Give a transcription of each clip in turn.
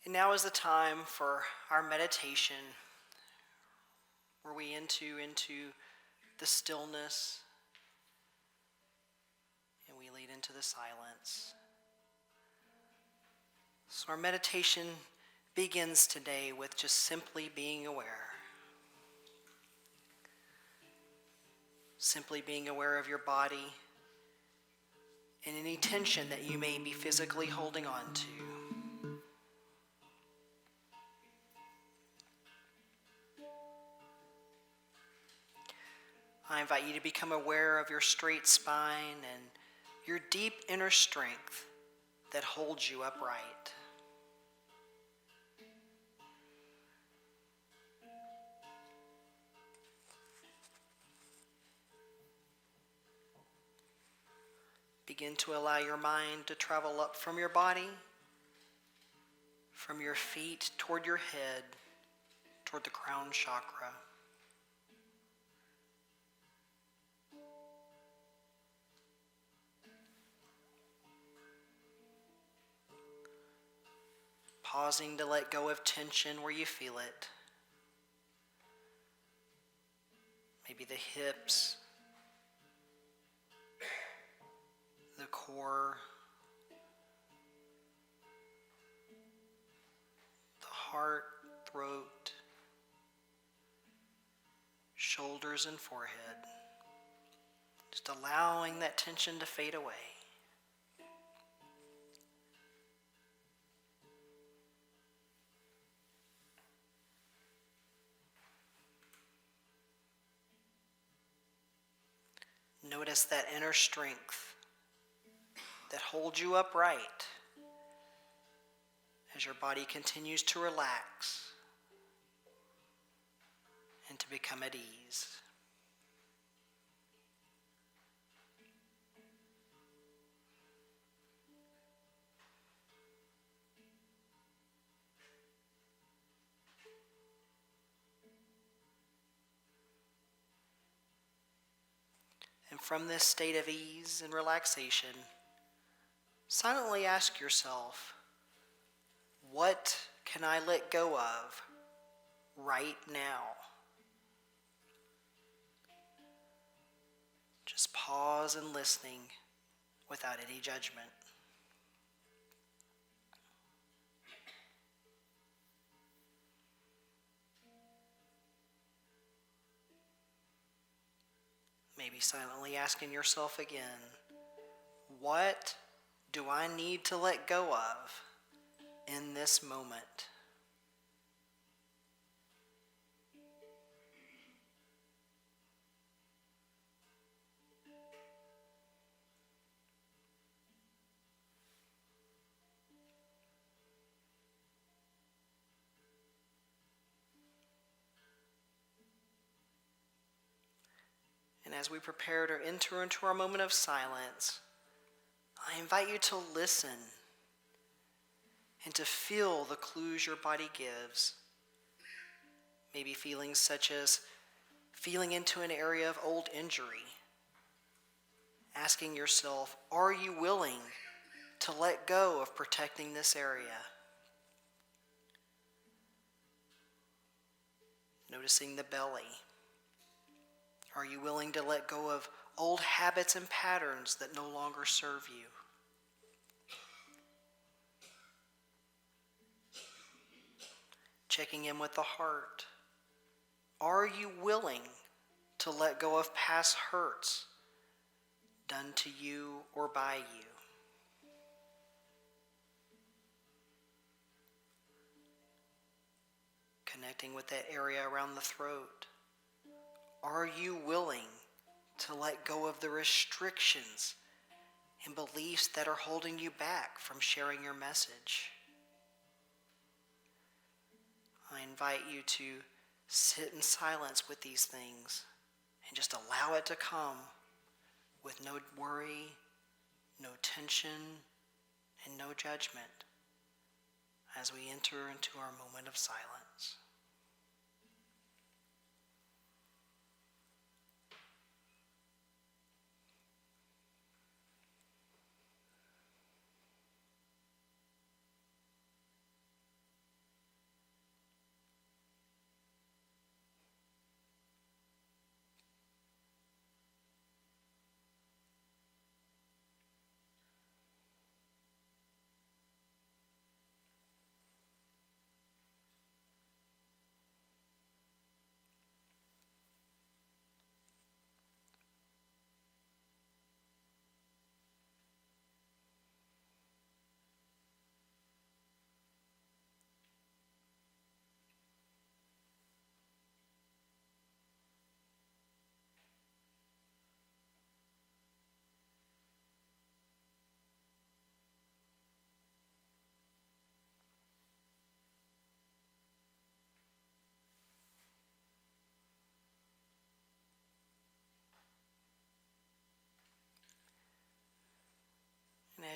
And now is the time for our meditation, where we enter into the stillness and we lead into the silence. So our meditation begins today with just simply being aware. Simply being aware of your body and any tension that you may be physically holding on to. I invite you to become aware of your straight spine and your deep inner strength that holds you upright. Begin to allow your mind to travel up from your body, from your feet toward your head, toward the crown chakra. Pausing to let go of tension where you feel it. Maybe the hips, the core, the heart, throat, shoulders, and forehead. Just allowing that tension to fade away. Notice that inner strength that holds you upright as your body continues to relax and to become at ease. And from this state of ease and relaxation, silently ask yourself, what can I let go of right now? Just pause and listening without any judgment. Maybe silently asking yourself again, what do I need to let go of in this moment? And as we prepare to enter into our moment of silence, I invite you to listen and to feel the clues your body gives. Maybe feelings such as feeling into an area of old injury. Asking yourself, are you willing to let go of protecting this area? Noticing the belly. Are you willing to let go of old habits and patterns that no longer serve you? Checking in with the heart. Are you willing to let go of past hurts done to you or by you? Connecting with that area around the throat. Are you willing to let go of the restrictions and beliefs that are holding you back from sharing your message? I invite you to sit in silence with these things and just allow it to come with no worry, no tension, and no judgment as we enter into our moment of silence.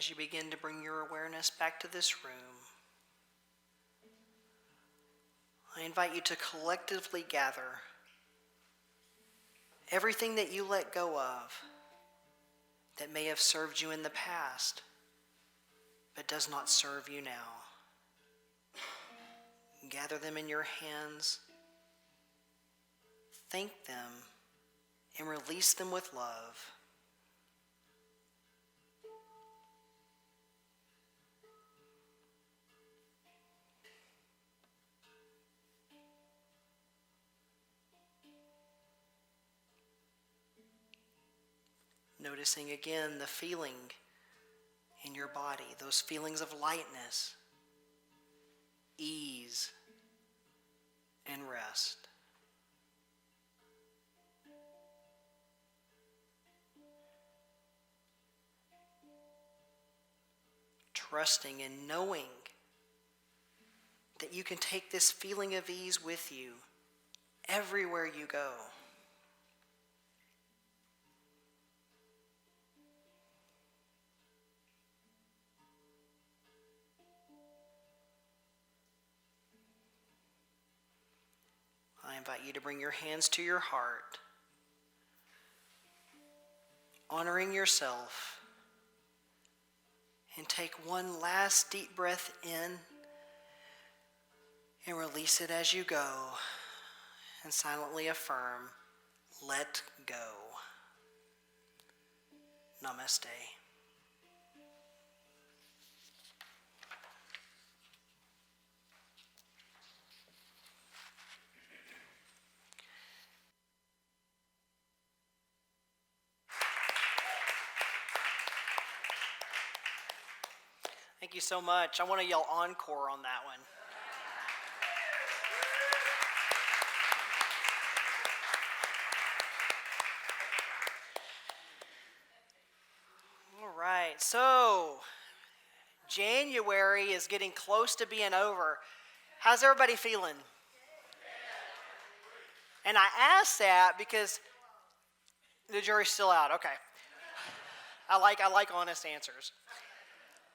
As you begin to bring your awareness back to this room, I invite you to collectively gather everything that you let go of that may have served you in the past, but does not serve you now. Gather them in your hands, thank them, and release them with love. Noticing again the feeling in your body, those feelings of lightness, ease, and rest. Trusting and knowing that you can take this feeling of ease with you everywhere you go. I invite you to bring your hands to your heart, honoring yourself, and take one last deep breath in and release it as you go, and silently affirm, let go. Namaste. Thank you so much. I want to yell encore on that one. All right, so January is getting close to being over. How's everybody feeling? And I asked that because the jury's still out. Okay. I like honest answers.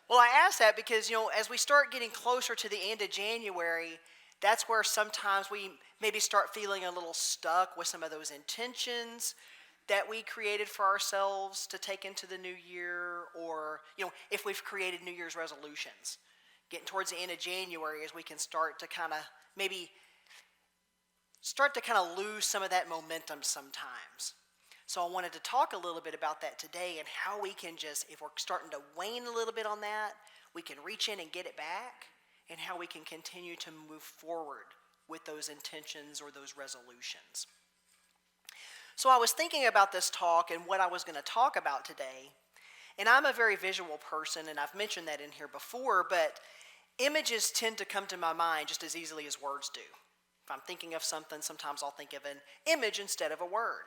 Well, I asked that because, as we start getting closer to the end of January, that's where sometimes we maybe start feeling a little stuck with some of those intentions that we created for ourselves to take into the new year, or, if we've created New Year's resolutions. Getting towards the end of January as we can start to kind of lose some of that momentum sometimes. So I wanted to talk a little bit about that today and how we can just, if we're starting to wane a little bit on that, we can reach in and get it back, and how we can continue to move forward with those intentions or those resolutions. So I was thinking about this talk and what I was going to talk about today, and I'm a very visual person, and I've mentioned that in here before, but images tend to come to my mind just as easily as words do. If I'm thinking of something, sometimes I'll think of an image instead of a word.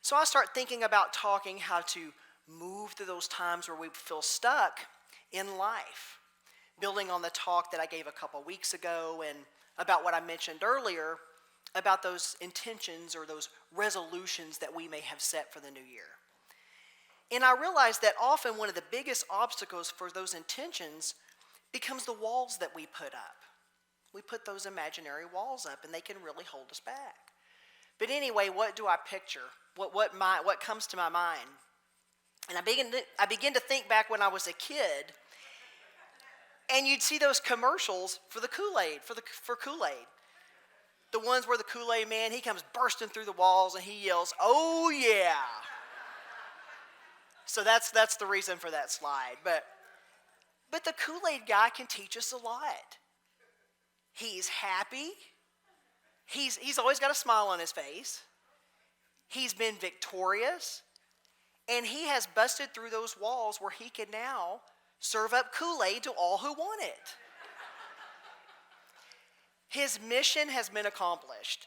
So I start thinking about talking how to move through those times where we feel stuck in life, building on the talk that I gave a couple weeks ago and about what I mentioned earlier about those intentions or those resolutions that we may have set for the new year. And I realized that often one of the biggest obstacles for those intentions becomes the walls that we put up. We put those imaginary walls up, and they can really hold us back. But anyway, what do I picture? What comes to my mind? And I begin to think back when I was a kid, and you'd see those commercials for the Kool-Aid, for Kool-Aid. The ones where the Kool-Aid man, he comes bursting through the walls and he yells, "Oh yeah!" So that's the reason for that slide. But the Kool-Aid guy can teach us a lot. He's happy. He's always got a smile on his face. He's been victorious. And he has busted through those walls where he can now serve up Kool-Aid to all who want it. His mission has been accomplished.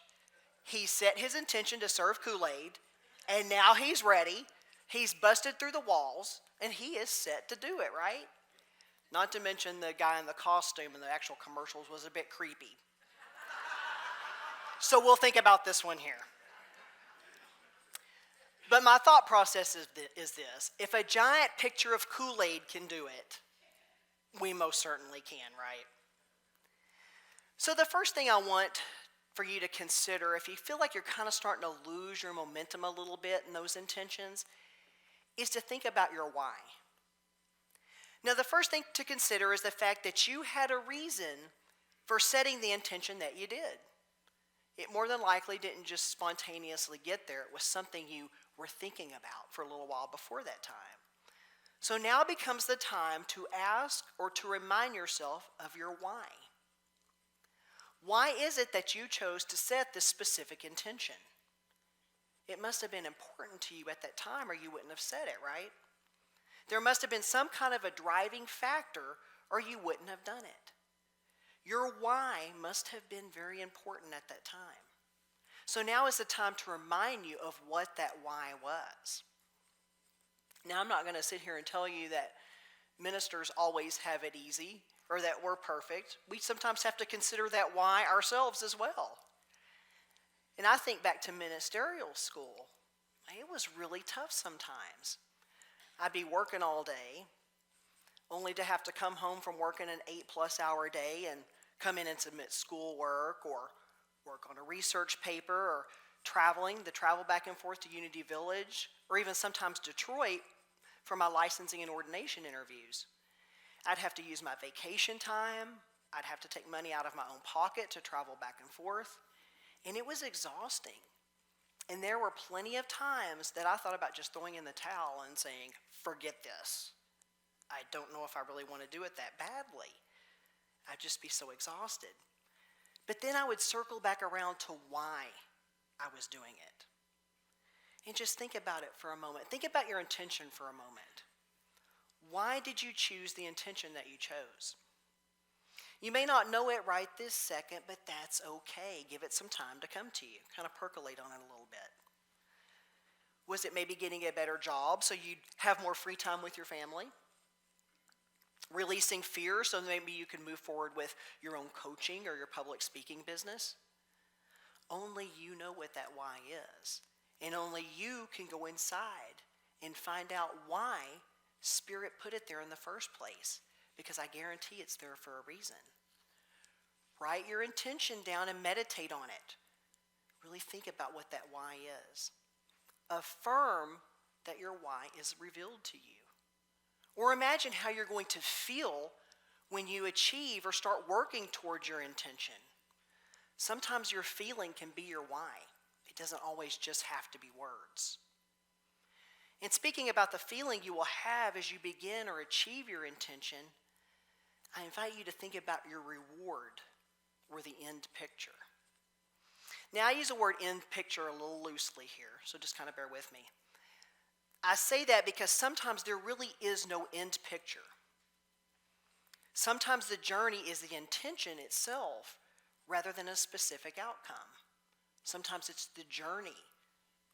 He set his intention to serve Kool-Aid, and now he's ready. He's busted through the walls, and he is set to do it, right? Not to mention the guy in the costume in the actual commercials was a bit creepy. So we'll think about this one here. But my thought process is this. If a giant pitcher of Kool-Aid can do it, we most certainly can, right? So the first thing I want for you to consider, if you feel like you're kind of starting to lose your momentum a little bit in those intentions, is to think about your why. Now, the first thing to consider is the fact that you had a reason for setting the intention that you did. It more than likely didn't just spontaneously get there. It was something you were thinking about for a little while before that time. So now becomes the time to ask or to remind yourself of your why. Why is it that you chose to set this specific intention? It must have been important to you at that time or you wouldn't have said it, right? There must have been some kind of a driving factor or you wouldn't have done it. Your why must have been very important at that time. So now is the time to remind you of what that why was. Now, I'm not going to sit here and tell you that ministers always have it easy or that we're perfect. We sometimes have to consider that why ourselves as well. And I think back to ministerial school. It was really tough sometimes. I'd be working all day, only to have to come home from working an 8+ hour day and come in and submit schoolwork or work on a research paper or the travel back and forth to Unity Village, or even sometimes Detroit for my licensing and ordination interviews. I'd have to use my vacation time. I'd have to take money out of my own pocket to travel back and forth. And it was exhausting. And there were plenty of times that I thought about just throwing in the towel and saying, forget this. I don't know if I really want to do it that badly. I'd just be so exhausted. But then I would circle back around to why I was doing it. And just think about it for a moment. Think about your intention for a moment. Why did you choose the intention that you chose? You may not know it right this second, but that's okay. Give it some time to come to you. Kind of percolate on it a little bit. Was it maybe getting a better job so you'd have more free time with your family? Releasing fear so maybe you can move forward with your own coaching or your public speaking business? Only you know what that why is. And only you can go inside and find out why Spirit put it there in the first place. Because I guarantee it's there for a reason. Write your intention down and meditate on it. Really think about what that why is. Affirm that your why is revealed to you. Or imagine how you're going to feel when you achieve or start working towards your intention. Sometimes your feeling can be your why. It doesn't always just have to be words. And speaking about the feeling you will have as you begin or achieve your intention, I invite you to think about your reward or the end picture. Now, I use the word end picture a little loosely here, so just kind of bear with me. I say that because sometimes there really is no end picture. Sometimes the journey is the intention itself rather than a specific outcome. Sometimes it's the journey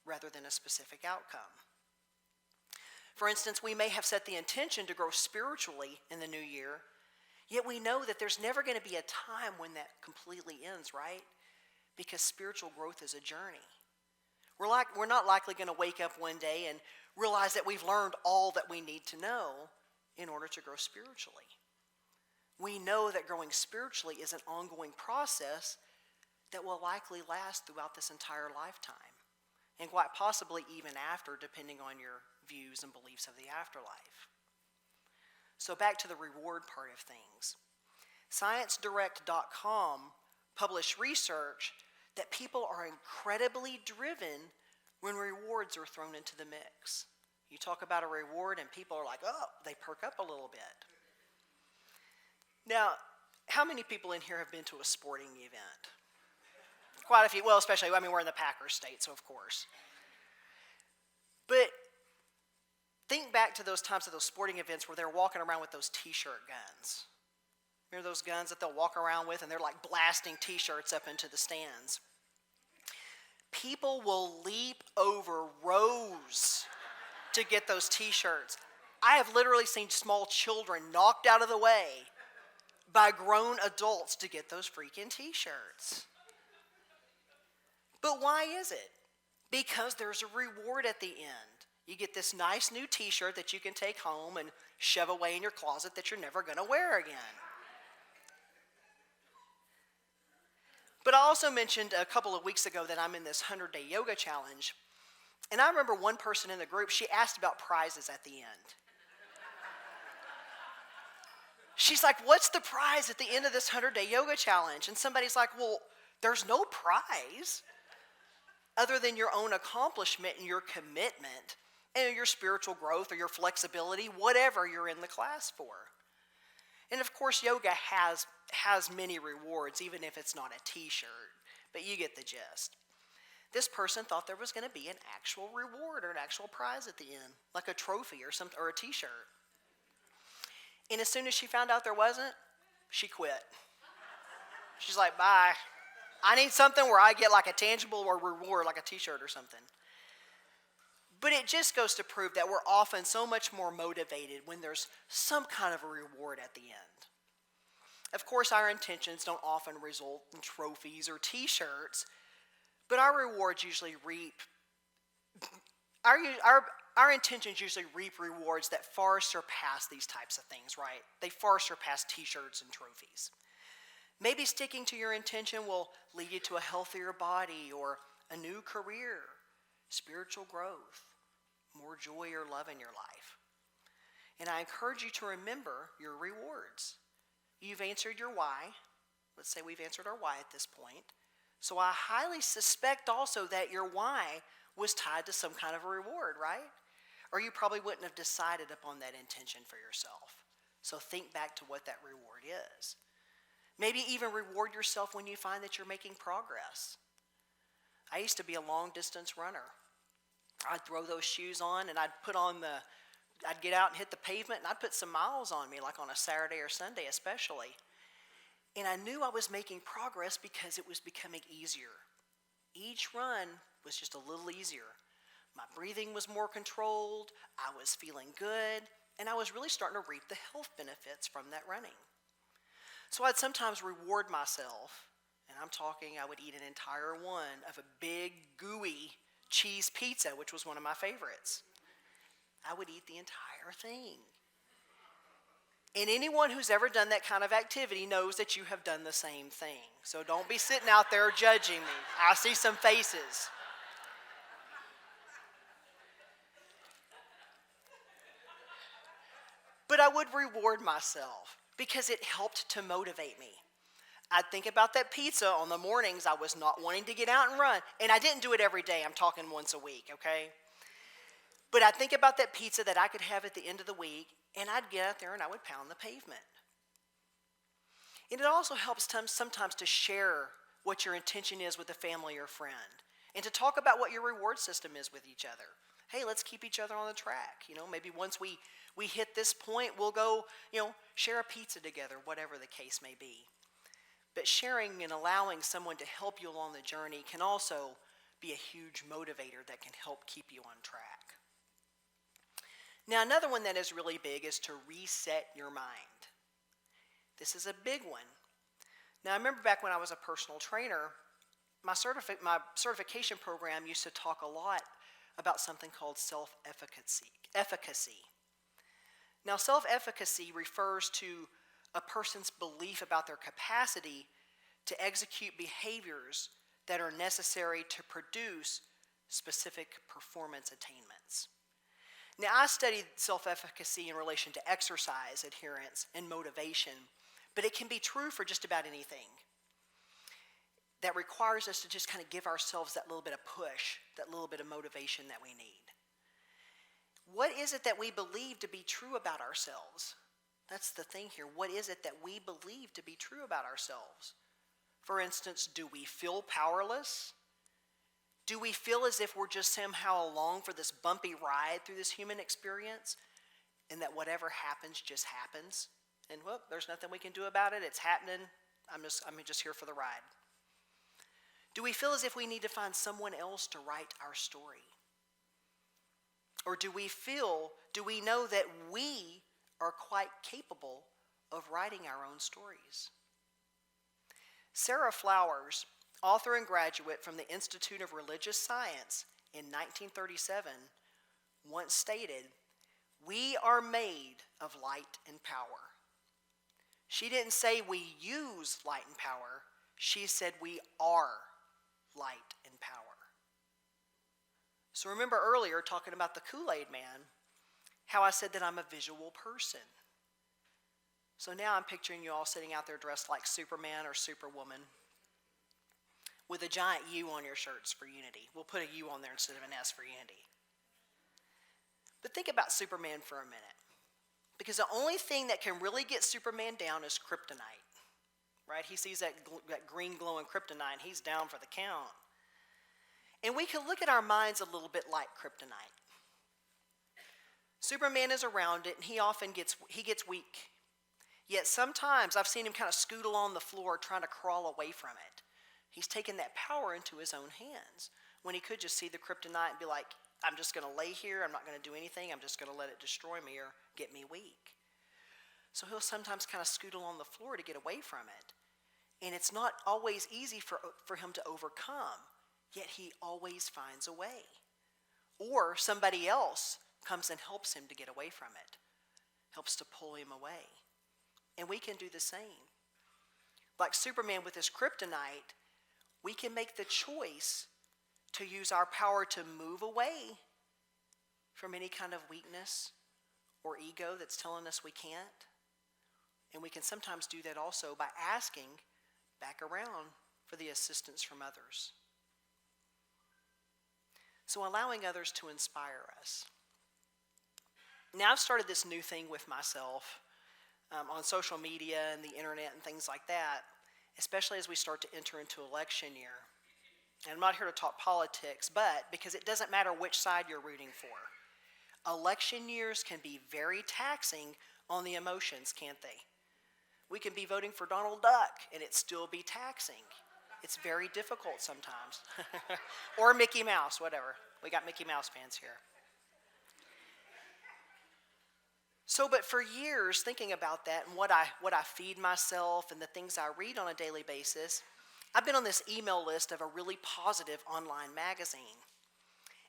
rather than a specific outcome. For instance, we may have set the intention to grow spiritually in the new year, yet we know that there's never going to be a time when that completely ends, right? Because spiritual growth is a journey. We're not likely going to wake up one day and realize that we've learned all that we need to know in order to grow spiritually. We know that growing spiritually is an ongoing process that will likely last throughout this entire lifetime, and quite possibly even after, depending on your views and beliefs of the afterlife. So back to the reward part of things. ScienceDirect.com published research that people are incredibly driven when rewards are thrown into the mix. You talk about a reward and people are like, oh, they perk up a little bit. Now, how many people in here have been to a sporting event? Quite a few. Well, especially, we're in the Packers state, so of course. But think back to those times of those sporting events where they're walking around with those t-shirt guns. Remember those guns that they'll walk around with and they're like blasting t-shirts up into the stands? People will leap over rows to get those t-shirts. I have literally seen small children knocked out of the way by grown adults to get those freaking t-shirts. But why is it? Because there's a reward at the end. You get this nice new t-shirt that you can take home and shove away in your closet that you're never going to wear again. But I also mentioned a couple of weeks ago that I'm in this 100-day yoga challenge. And I remember one person in the group, she asked about prizes at the end. She's like, what's the prize at the end of this 100-day yoga challenge? And somebody's like, well, there's no prize other than your own accomplishment and your commitment and your spiritual growth or your flexibility, whatever you're in the class for. And of course, yoga has many rewards, even if it's not a t-shirt, but you get the gist. This person thought there was going to be an actual reward or an actual prize at the end, like a trophy or a t-shirt. And as soon as she found out there wasn't, she quit. She's like, bye. I need something where I get like a tangible or reward, like a t-shirt or something. But it just goes to prove that we're often so much more motivated when there's some kind of a reward at the end. Of course, our intentions don't often result in trophies or t-shirts, but our rewards usually our intentions usually reap rewards that far surpass these types of things, right? They far surpass t-shirts and trophies. Maybe sticking to your intention will lead you to a healthier body or a new career, spiritual growth, more joy or love in your life. And I encourage you to remember your rewards. You've answered your why. Let's say we've answered our why at this point. So I highly suspect also that your why was tied to some kind of a reward, right? Or you probably wouldn't have decided upon that intention for yourself. So think back to what that reward is. Maybe even reward yourself when you find that you're making progress. I used to be a long distance runner. I'd throw those shoes on and I'd get out and hit the pavement and I'd put some miles on me, like on a Saturday or Sunday especially. And I knew I was making progress because it was becoming easier. Each run was just a little easier. My breathing was more controlled, I was feeling good, and I was really starting to reap the health benefits from that running. So I'd sometimes reward myself, and I'm talking I would eat an entire one of a big, gooey cheese pizza, which was one of my favorites. I would eat the entire thing. And anyone who's ever done that kind of activity knows that you have done the same thing. So don't be sitting out there judging me. I see some faces. But I would reward myself because it helped to motivate me. I'd think about that pizza on the mornings I was not wanting to get out and run. And I didn't do it every day. I'm talking once a week, okay? But I'd think about that pizza that I could have at the end of the week, and I'd get out there and I would pound the pavement. And it also helps sometimes to share what your intention is with a family or friend, and to talk about what your reward system is with each other. Hey, let's keep each other on the track. Maybe once we hit this point, we'll go, share a pizza together, whatever the case may be. But sharing and allowing someone to help you along the journey can also be a huge motivator that can help keep you on track. Now, another one that is really big is to reset your mind. This is a big one. Now, I remember back when I was a personal trainer, my certification program used to talk a lot about something called self-efficacy. Now, self-efficacy refers to a person's belief about their capacity to execute behaviors that are necessary to produce specific performance attainments. Now, I studied self-efficacy in relation to exercise, adherence, and motivation, but it can be true for just about anything that requires us to just kind of give ourselves that little bit of push, that little bit of motivation that we need. What is it that we believe to be true about ourselves? That's the thing here. What is it that we believe to be true about ourselves? For instance, do we feel powerless? Do we feel as if we're just somehow along for this bumpy ride through this human experience, and that whatever happens just happens? And there's nothing we can do about it. It's happening. I'm just here for the ride. Do we feel as if we need to find someone else to write our story? Or do we know that we are quite capable of writing our own stories? Sarah Flowers, author and graduate from the Institute of Religious Science, in 1937 once stated, "We are made of light and power." She didn't say we use light and power. She said we are light and power. So remember earlier talking about the Kool-Aid man, how I said that I'm a visual person. So now I'm picturing you all sitting out there dressed like Superman or Superwoman with a giant U on your shirts for unity. We'll put a U on there instead of an S for unity. But think about Superman for a minute. Because the only thing that can really get Superman down is kryptonite. Right? He sees that green glowing kryptonite, he's down for the count. And we can look at our minds a little bit like kryptonite. Superman is around it, and he often gets weak. Yet sometimes I've seen him kind of scoot along the floor trying to crawl away from it. He's taken that power into his own hands when he could just see the kryptonite and be like, I'm just going to lay here, I'm not going to do anything, I'm just going to let it destroy me or get me weak. So he'll sometimes kind of scoot along the floor to get away from it. And it's not always easy for him to overcome, yet he always finds a way. Or somebody else comes and helps him to get away from it, helps to pull him away. And we can do the same. Like Superman with his kryptonite, we can make the choice to use our power to move away from any kind of weakness or ego that's telling us we can't. And we can sometimes do that also by asking back around for the assistance from others. So allowing others to inspire us. Now I've started this new thing with myself on social media and the internet and things like that, especially as we start to enter into election year. And I'm not here to talk politics, but because it doesn't matter which side you're rooting for. Election years can be very taxing on the emotions, can't they? We can be voting for Donald Duck and it still be taxing. It's very difficult sometimes. Or Mickey Mouse, whatever. We got Mickey Mouse fans here. So, but for years, thinking about that and what I feed myself and the things I read on a daily basis, I've been on this email list of a really positive online magazine.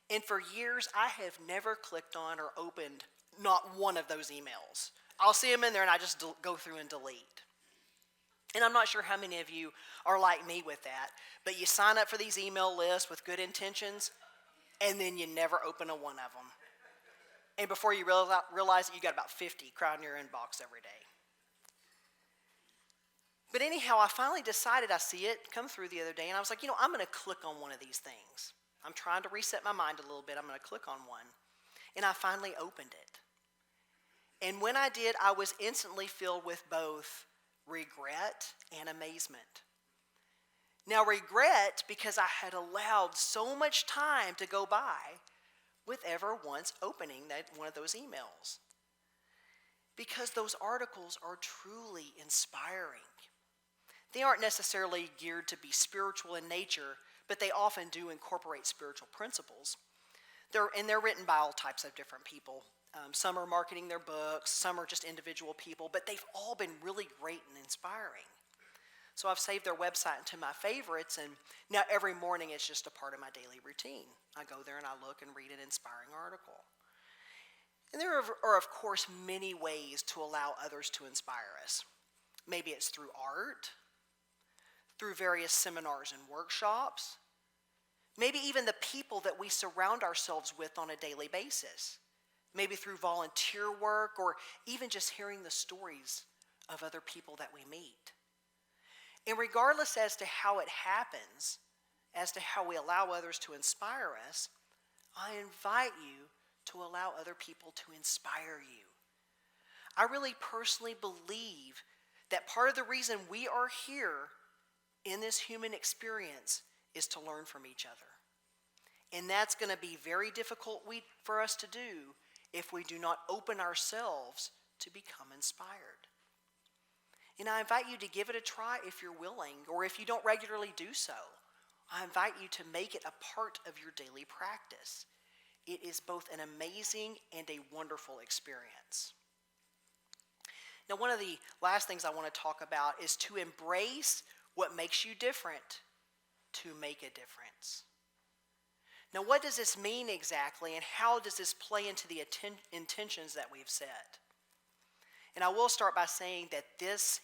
And for years, I have never clicked on or opened not one of those emails. I'll see them in there and I just go through and delete. And I'm not sure how many of you are like me with that, but you sign up for these email lists with good intentions, and then you never open a one of them. And before you realize it, you got about 50 crowding your inbox every day. But anyhow, I finally decided, I see it come through the other day, and I was like, I'm going to click on one of these things. I'm trying to reset my mind a little bit. I'm going to click on one. And I finally opened it. And when I did, I was instantly filled with both regret and amazement. Now, regret because I had allowed so much time to go by with ever once opening one of those emails. Because those articles are truly inspiring. They aren't necessarily geared to be spiritual in nature, but they often do incorporate spiritual principles. They're written by all types of different people. Some are marketing their books, some are just individual people, but they've all been really great and inspiring. So I've saved their website into my favorites, and now every morning it's just a part of my daily routine. I go there and I look and read an inspiring article. And there are, of course, many ways to allow others to inspire us. Maybe it's through art, through various seminars and workshops, maybe even the people that we surround ourselves with on a daily basis, maybe through volunteer work or even just hearing the stories of other people that we meet. And regardless as to how it happens, as to how we allow others to inspire us, I invite you to allow other people to inspire you. I really personally believe that part of the reason we are here in this human experience is to learn from each other. And that's going to be very difficult for us to do if we do not open ourselves to become inspired. And I invite you to give it a try if you're willing, or if you don't regularly do so. I invite you to make it a part of your daily practice. It is both an amazing and a wonderful experience. Now, one of the last things I want to talk about is to embrace what makes you different to make a difference. Now, what does this mean exactly, and how does this play into the intentions that we've set? And I will start by saying that this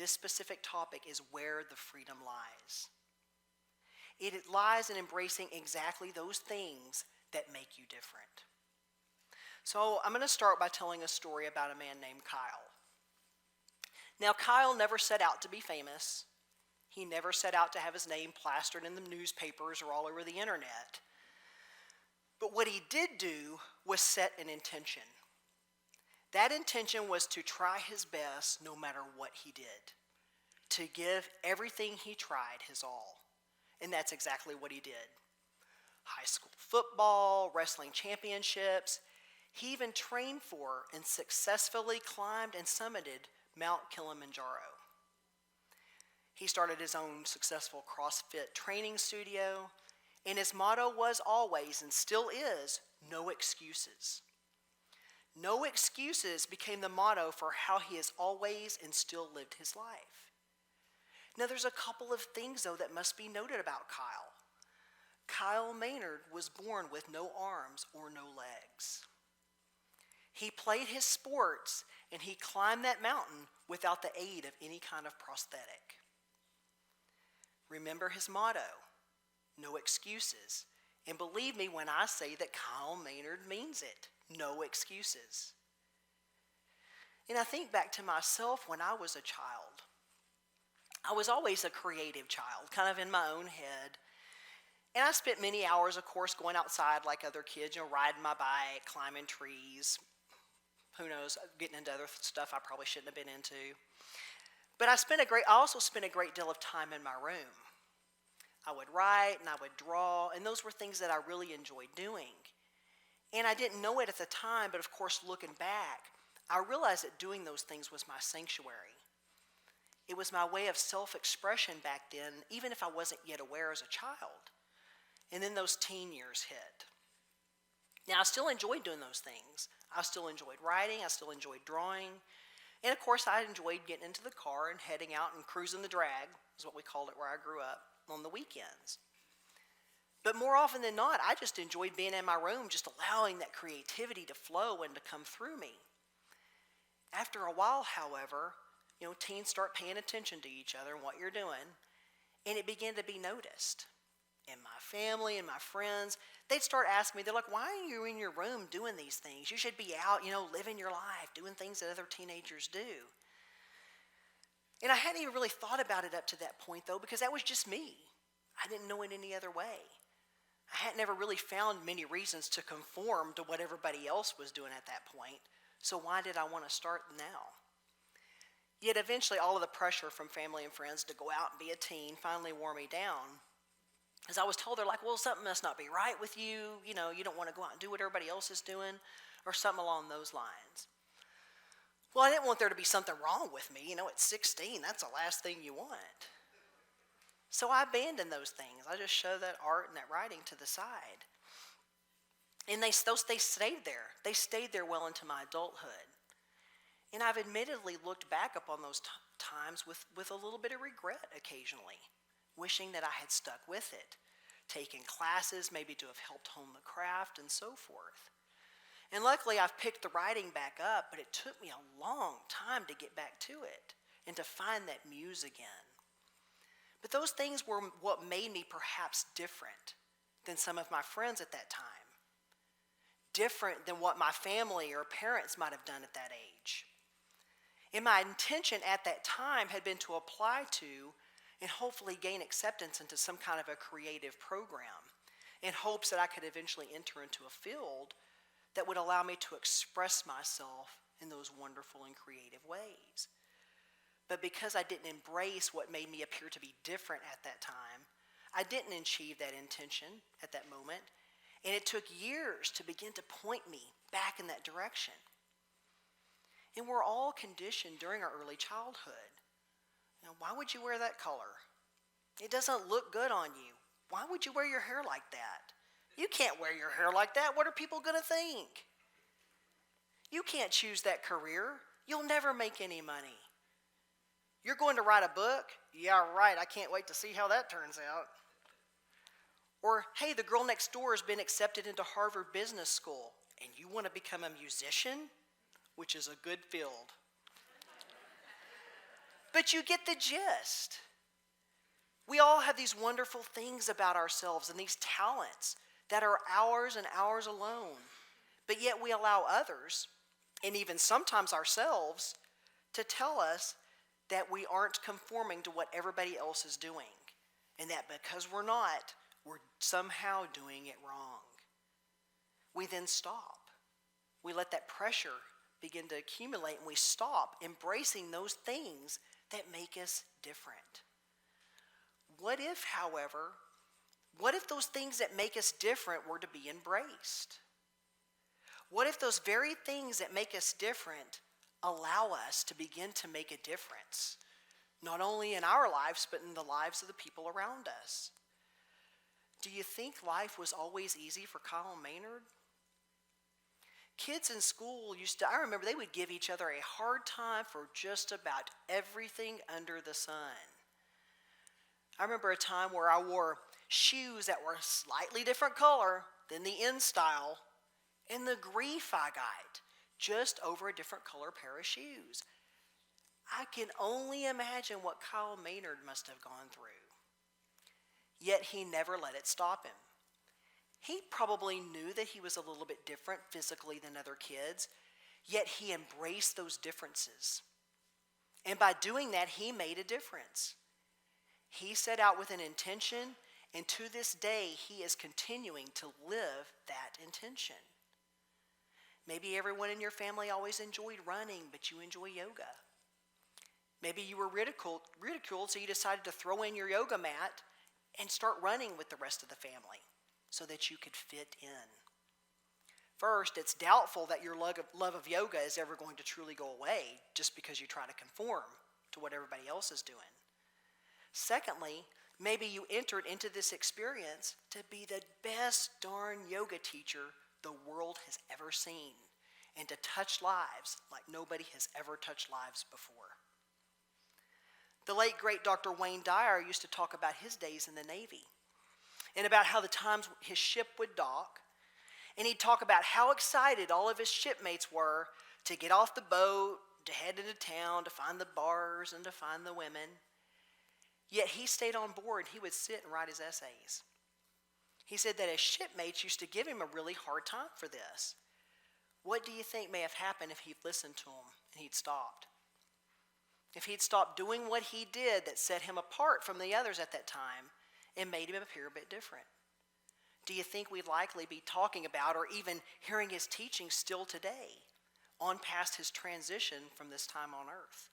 specific topic is where the freedom lies. It lies in embracing exactly those things that make you different. So I'm going to start by telling a story about a man named Kyle. Now, Kyle never set out to be famous. He never set out to have his name plastered in the newspapers or all over the internet. But what he did do was set an intention. That intention was to try his best no matter what he did, to give everything he tried his all. And that's exactly what he did. High school football, wrestling championships. He even trained for and successfully climbed and summited Mount Kilimanjaro. He started his own successful CrossFit training studio, and his motto was always, and still is, no excuses. No excuses became the motto for how he has always and still lived his life. Now, there's a couple of things, though, that must be noted about Kyle. Kyle Maynard was born with no arms or no legs. He played his sports, and he climbed that mountain without the aid of any kind of prosthetic. Remember his motto, no excuses. And believe me when I say that Kyle Maynard means it, no excuses. And I think back to myself when I was a child. I was always a creative child, kind of in my own head. And I spent many hours, of course, going outside like other kids, riding my bike, climbing trees. Who knows, getting into other stuff I probably shouldn't have been into. But I also spent a great deal of time in my room. I would write and I would draw, and those were things that I really enjoyed doing. And I didn't know it at the time, but of course, looking back, I realized that doing those things was my sanctuary. It was my way of self-expression back then, even if I wasn't yet aware as a child. And then those teen years hit. Now, I still enjoyed doing those things. I still enjoyed writing. I still enjoyed drawing. And, of course, I enjoyed getting into the car and heading out and cruising the drag, is what we called it where I grew up, on the weekends. But more often than not, I just enjoyed being in my room, just allowing that creativity to flow and to come through me. After a while, however, teens start paying attention to each other and what you're doing, and it began to be noticed. And my family and my friends, they'd start asking me, they're like, why are you in your room doing these things? You should be out, living your life, doing things that other teenagers do. And I hadn't even really thought about it up to that point, though, because that was just me. I didn't know it any other way. I had never really found many reasons to conform to what everybody else was doing at that point. So why did I want to start now? Yet eventually all of the pressure from family and friends to go out and be a teen finally wore me down. As I was told, they're like, well, something must not be right with you. You don't want to go out and do what everybody else is doing, or something along those lines. Well, I didn't want there to be something wrong with me. At 16, that's the last thing you want. So I abandoned those things. I just shoved that art and that writing to the side. And they stayed there. They stayed there well into my adulthood. And I've admittedly looked back upon those times with a little bit of regret occasionally, wishing that I had stuck with it, taken classes maybe to have helped hone the craft and so forth. And luckily I've picked the writing back up, but it took me a long time to get back to it and to find that muse again. But those things were what made me perhaps different than some of my friends at that time. Different than what my family or parents might have done at that age. And my intention at that time had been to apply to and hopefully gain acceptance into some kind of a creative program in hopes that I could eventually enter into a field that would allow me to express myself in those wonderful and creative ways. But because I didn't embrace what made me appear to be different at that time, I didn't achieve that intention at that moment, and it took years to begin to point me back in that direction. And we're all conditioned during our early childhood. Why would you wear that color? It doesn't look good on you. Why would you wear your hair like that? You can't wear your hair like that. What are people going to think? You can't choose that career. You'll never make any money. You're going to write a book? Yeah, right. I can't wait to see how that turns out. Or, hey, the girl next door has been accepted into Harvard Business School, and you want to become a musician, which is a good field. But you get the gist. We all have these wonderful things about ourselves and these talents that are ours and ours alone. But yet we allow others, and even sometimes ourselves, to tell us that we aren't conforming to what everybody else is doing. And that because we're not, we're somehow doing it wrong. We then stop. We let that pressure begin to accumulate, and we stop embracing those things that make us different. What if those things that make us different were to be embraced? What if those very things that make us different allow us to begin to make a difference, not only in our lives, but in the lives of the people around us? Do you think life was always easy for Kyle Maynard? Kids in school I remember they would give each other a hard time for just about everything under the sun. I remember a time where I wore shoes that were a slightly different color than the in style, and the grief I got just over a different color pair of shoes. I can only imagine what Kyle Maynard must have gone through. Yet he never let it stop him. He probably knew that he was a little bit different physically than other kids, yet he embraced those differences. And by doing that, he made a difference. He set out with an intention, and to this day, he is continuing to live that intention. Maybe everyone in your family always enjoyed running, but you enjoy yoga. Maybe you were ridiculed, so you decided to throw in your yoga mat and start running with the rest of the family so that you could fit in. First, it's doubtful that your love of yoga is ever going to truly go away just because you try to conform to what everybody else is doing. Secondly, maybe you entered into this experience to be the best darn yoga teacher the world has ever seen, and to touch lives like nobody has ever touched lives before. The late, great Dr. Wayne Dyer used to talk about his days in the Navy and about how the times his ship would dock, and he'd talk about how excited all of his shipmates were to get off the boat, to head into town, to find the bars and to find the women. Yet he stayed on board. He would sit and write his essays. He said that his shipmates used to give him a really hard time for this. What do you think may have happened if he'd listened to them and he'd stopped? If he'd stopped doing what he did that set him apart from the others at that time and made him appear a bit different? Do you think we'd likely be talking about or even hearing his teaching still today, on past his transition from this time on earth?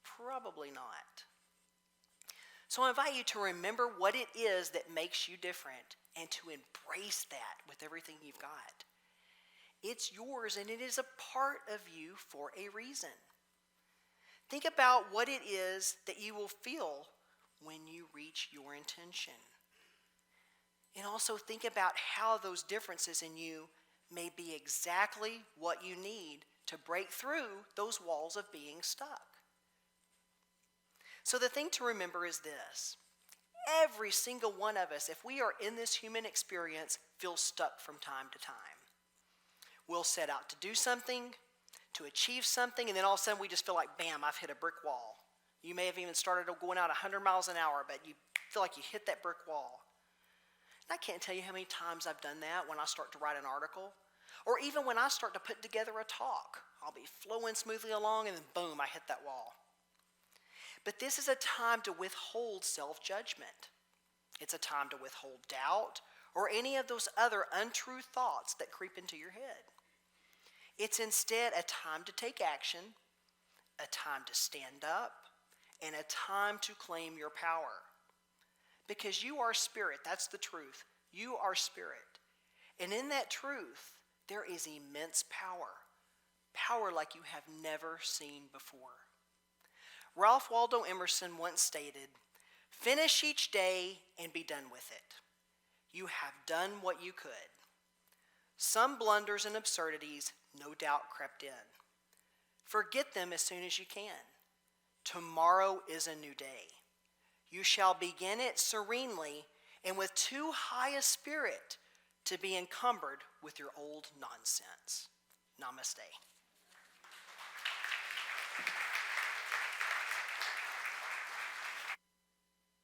Probably not. So I invite you to remember what it is that makes you different and to embrace that with everything you've got. It's yours, and it is a part of you for a reason. Think about what it is that you will feel when you reach your intention. And also think about how those differences in you may be exactly what you need to break through those walls of being stuck. So the thing to remember is this. Every single one of us, if we are in this human experience, feels stuck from time to time. We'll set out to do something, to achieve something, and then all of a sudden we just feel like, bam, I've hit a brick wall. You may have even started going out 100 miles an hour, but you feel like you hit that brick wall. And I can't tell you how many times I've done that when I start to write an article, or even when I start to put together a talk. I'll be flowing smoothly along, and then boom, I hit that wall. But this is a time to withhold self-judgment. It's a time to withhold doubt or any of those other untrue thoughts that creep into your head. It's instead a time to take action, a time to stand up, and a time to claim your power. Because you are spirit, that's the truth. You are spirit. And in that truth, there is immense power. Power like you have never seen before. Ralph Waldo Emerson once stated, "Finish each day and be done with it. You have done what you could." Some blunders and absurdities no doubt crept in. Forget them as soon as you can. Tomorrow is a new day. You shall begin it serenely and with too high a spirit to be encumbered with your old nonsense. Namaste.